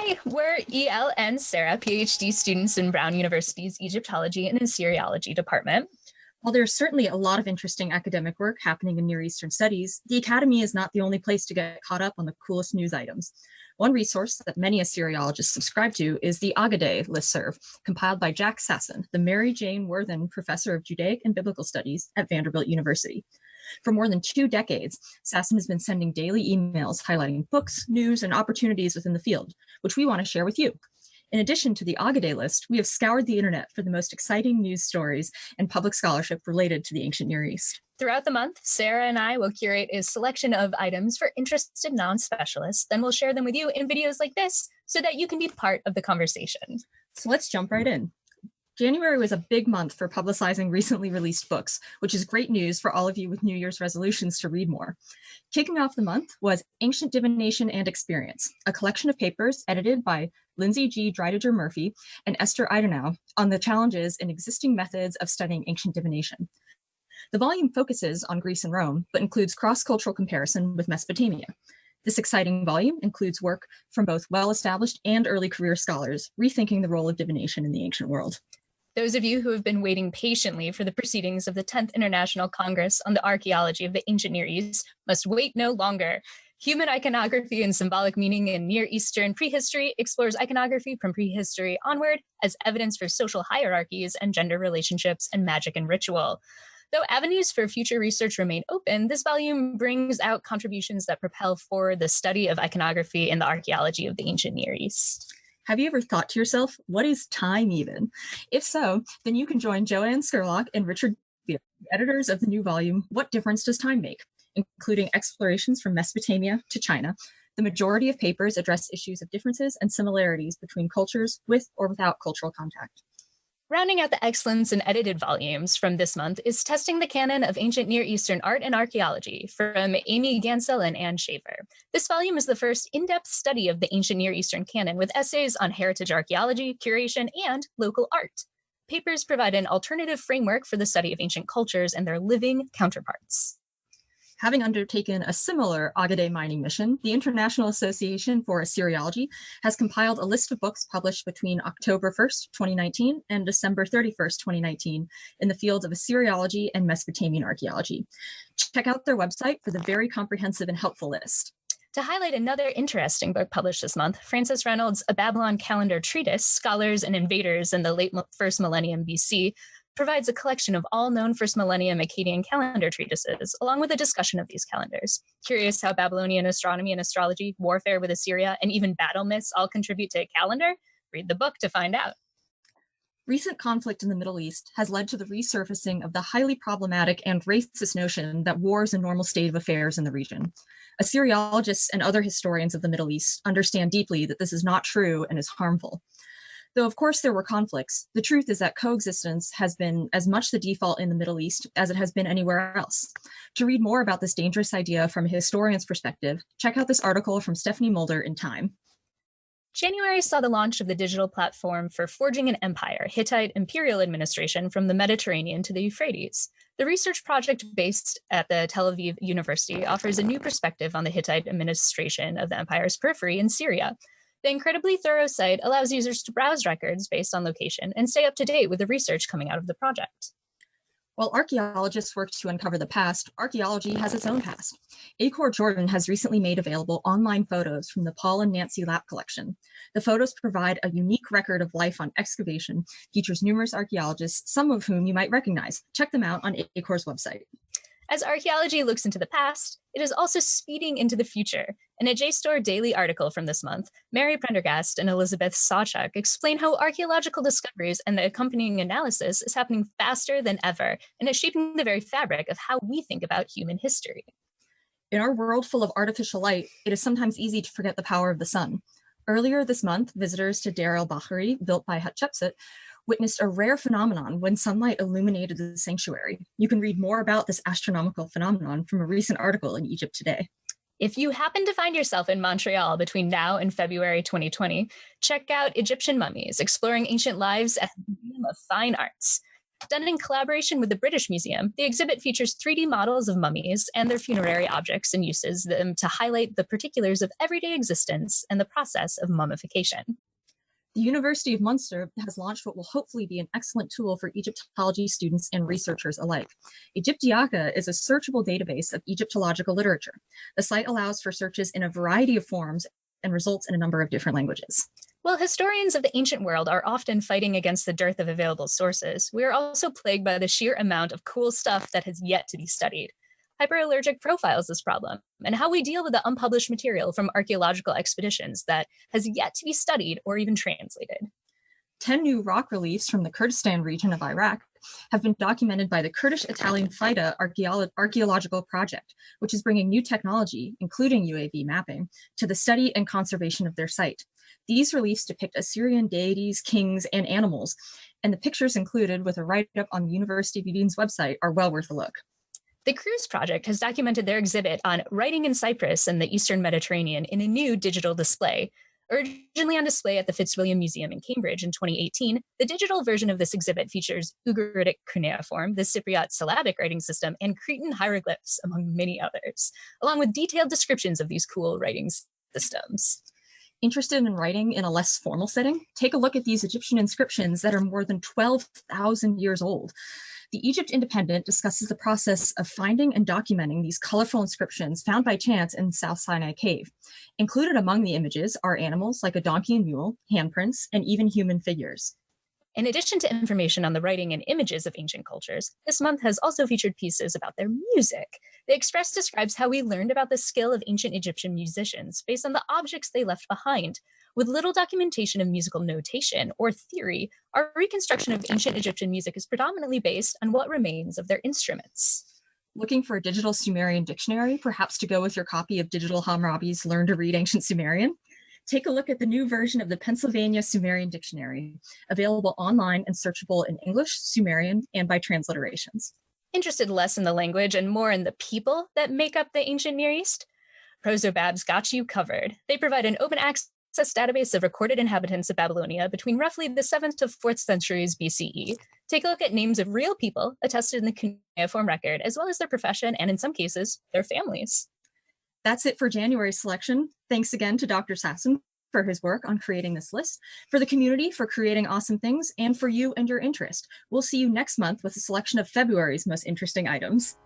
Hi, we're E.L and Sara, PhD students in Brown University's Egyptology and Assyriology department. While there's certainly a lot of interesting academic work happening in Near Eastern studies, the Academy is not the only place to get caught up on the coolest news items. One resource that many Assyriologists subscribe to is the Agaday listserv, compiled by Jack Sasson, the Mary Jane Worthen Professor of Judaic and Biblical Studies at Vanderbilt University. For more than 2 decades, Sasson has been sending daily emails highlighting books, news, and opportunities within the field, which we want to share with you. In addition to the Agaday list, we have scoured the internet for the most exciting news stories and public scholarship related to the ancient Near East. Throughout the month, Sara and I will curate a selection of items for interested non-specialists. Then we'll share them with you in videos like this so that you can be part of the conversation. So let's jump right in. January was a big month for publicizing recently released books, which is great news for all of you with New Year's resolutions to read more. Kicking off the month was Ancient Divination and Experience, a collection of papers edited by Lindsay G. Dreidiger Murphy and Esther Idenau on the challenges in existing methods of studying ancient divination. The volume focuses on Greece and Rome, but includes cross-cultural comparison with Mesopotamia. This exciting volume includes work from both well-established and early career scholars, rethinking the role of divination in the ancient world. Those of you who have been waiting patiently for the proceedings of the 10th International Congress on the Archaeology of the Ancient Near East must wait no longer. Human Iconography and Symbolic Meaning in Near Eastern Prehistory explores iconography from prehistory onward as evidence for social hierarchies and gender relationships and magic and ritual. Though avenues for future research remain open, this volume brings out contributions that propel forward the study of iconography in the archaeology of the ancient Near East. Have you ever thought to yourself, what is time even? If so, then you can join Joanne Scurlock and Richard Beer, the editors of the new volume, What Difference Does Time Make?, including explorations from Mesopotamia to China. The majority of papers address issues of differences and similarities between cultures with or without cultural contact. Rounding out the excellence in edited volumes from this month is Testing the Canon of Ancient Near Eastern Art and Archaeology from Amy Gansel and Ann Schaefer. This volume is the first in-depth study of the ancient Near Eastern canon with essays on heritage archaeology, curation, and local art. Papers provide an alternative framework for the study of ancient cultures and their living counterparts. Having undertaken a similar Agaday mining mission, the International Association for Assyriology has compiled a list of books published between October 1st, 2019 and December 31st, 2019 in the fields of Assyriology and Mesopotamian archaeology. Check out their website for the very comprehensive and helpful list. To highlight another interesting book published this month, Francis Reynolds' A Babylon Calendar Treatise, Scholars and Invaders in the Late First Millennium BC, provides a collection of all known First Millennium Akkadian calendar treatises, along with a discussion of these calendars. Curious how Babylonian astronomy and astrology, warfare with Assyria, and even battle myths all contribute to a calendar? Read the book to find out. Recent conflict in the Middle East has led to the resurfacing of the highly problematic and racist notion that war is a normal state of affairs in the region. Assyriologists and other historians of the Middle East understand deeply that this is not true and is harmful. Though, of course, there were conflicts, the truth is that coexistence has been as much the default in the Middle East as it has been anywhere else. To read more about this dangerous idea from a historian's perspective, check out this article from Stephanie Mulder in Time. January saw the launch of the digital platform for Forging an Empire, Hittite Imperial Administration from the Mediterranean to the Euphrates. The research project based at the Tel Aviv University offers a new perspective on the Hittite administration of the empire's periphery in Syria. The incredibly thorough site allows users to browse records based on location and stay up to date with the research coming out of the project. While archaeologists work to uncover the past, archaeology has its own past. Acor Jordan has recently made available online photos from the Paul and Nancy Lapp collection. The photos provide a unique record of life on excavation, features numerous archaeologists, some of whom you might recognize. Check them out on Acor's website. As archaeology looks into the past, it is also speeding into the future. In a JSTOR daily article from this month, Mary Prendergast and Elizabeth Sawchuk explain how archaeological discoveries and the accompanying analysis is happening faster than ever and is shaping the very fabric of how we think about human history. In our world full of artificial light, it is sometimes easy to forget the power of the sun. Earlier this month, visitors to Deir el-Bahari, built by Hatshepsut, witnessed a rare phenomenon when sunlight illuminated the sanctuary. You can read more about this astronomical phenomenon from a recent article in Egypt Today. If you happen to find yourself in Montreal between now and February 2020, check out Egyptian Mummies, Exploring Ancient Lives at the Museum of Fine Arts. Done in collaboration with the British Museum, the exhibit features 3D models of mummies and their funerary objects and uses them to highlight the particulars of everyday existence and the process of mummification. The University of Munster has launched what will hopefully be an excellent tool for Egyptology students and researchers alike. Egyptiaca is a searchable database of Egyptological literature. The site allows for searches in a variety of forms and results in a number of different languages. While historians of the ancient world are often fighting against the dearth of available sources, we are also plagued by the sheer amount of cool stuff that has yet to be studied. Hyperallergic profiles this problem, and how we deal with the unpublished material from archaeological expeditions that has yet to be studied or even translated. 10 new rock reliefs from the Kurdistan region of Iraq have been documented by the Kurdish-Italian FIDA Archaeological Project, which is bringing new technology, including UAV mapping, to the study and conservation of their site. These reliefs depict Assyrian deities, kings, and animals, and the pictures included with a write-up on the University of Udin's website are well worth a look. The Cruise Project has documented their exhibit on writing in Cyprus and the Eastern Mediterranean in a new digital display. Originally on display at the Fitzwilliam Museum in Cambridge in 2018, the digital version of this exhibit features Ugaritic cuneiform, the Cypriot syllabic writing system, and Cretan hieroglyphs, among many others, along with detailed descriptions of these cool writing systems. Interested in writing in a less formal setting? Take a look at these Egyptian inscriptions that are more than 12,000 years old. The Egypt Independent discusses the process of finding and documenting these colorful inscriptions found by chance in South Sinai Cave. Included among the images are animals like a donkey and mule, handprints, and even human figures. In addition to information on the writing and images of ancient cultures, this month has also featured pieces about their music. The Express describes how we learned about the skill of ancient Egyptian musicians based on the objects they left behind. With little documentation of musical notation or theory, our reconstruction of ancient Egyptian music is predominantly based on what remains of their instruments. Looking for a digital Sumerian dictionary, perhaps to go with your copy of Digital Hammurabi's Learn to Read Ancient Sumerian? Take a look at the new version of the Pennsylvania Sumerian Dictionary, available online and searchable in English, Sumerian, and by transliterations. Interested less in the language and more in the people that make up the ancient Near East? Prosobab's got you covered. They provide an open access database of recorded inhabitants of Babylonia between roughly the 7th to 4th centuries BCE. Take a look at names of real people attested in the cuneiform record, as well as their profession and, in some cases, their families. That's it for January's selection. Thanks again to Dr. Sasson for his work on creating this list, for the community for creating awesome things, and for you and your interest. We'll see you next month with a selection of February's most interesting items.